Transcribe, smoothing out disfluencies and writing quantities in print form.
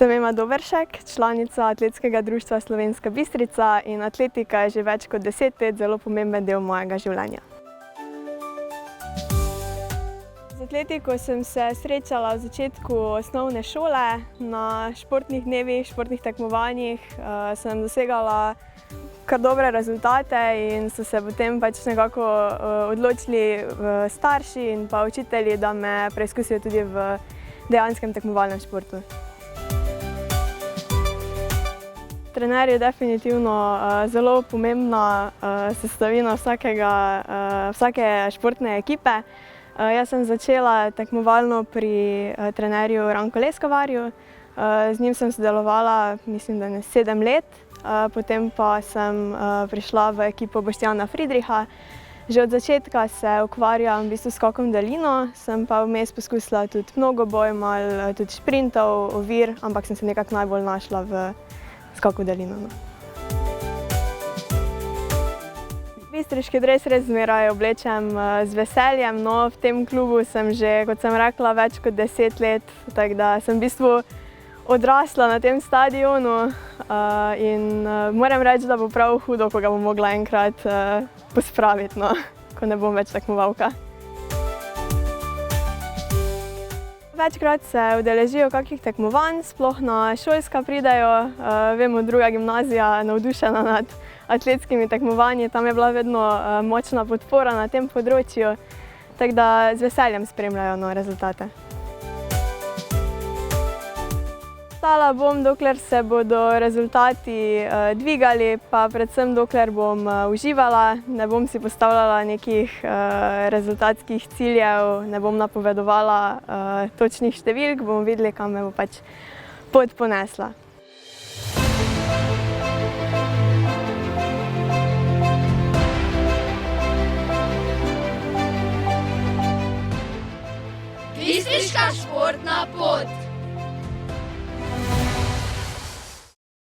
Sem Ema Doberšek, članica Atletskega društva Slovenska Bistrica in atletika je že več kot 10 let zelo pomemben del mojega življenja. Z atletiko sem se srečala v začetku osnovne šole. Na športnih dnevih, športnih tekmovanjih sem dosegala kar dobre rezultate in so se potem nekako odločili starši in pa učitelji, da me preizkusijo tudi v dejanskem tekmovalnem športu. Trener je definitivno zelo pomembna sestavina vsake športne ekipe. Jaz sem začela tekmovalno pri trenerju Ranku Leskovarju. Z njim sem sodelovala, mislim, da 7 let. Potem pa sem prišla v ekipo Boštjana Friedricha. Že od začetka se ukvarjam v bistvu s skokom v daljino, sem pa vmes poskusila tudi mnogoboj, malo tudi šprintov, ovir, ampak sem se nekako najbolj našla v skoku v daljino. Bistriški dres res zmeraj oblečem z veseljem. V tem klubu sem že, kot sem rekla, več kot 10 let, tako da sem v bistvu odrasla na tem stadionu in moram reči, da bo prav hudo, ko ga bom mogla enkrat pospraviti, ko ne bom več tekmovalka. Večkrat se udeležijo kakih tekmovanj, sploh na šolska pridejo. Vemo, druga gimnazija navdušena nad atletskimi tekmovanji, tam je bila vedno močna podpora na tem področju, tako da z veseljem spremljajo rezultate. Ostala bom, dokler se bodo rezultati dvigali, pa predvsem dokler bom uživala, ne bom si postavljala nekih rezultatskih ciljev, ne bom napovedovala točnih številk, bomo videli, kam me bo pot ponesla. Bistriška športna pot.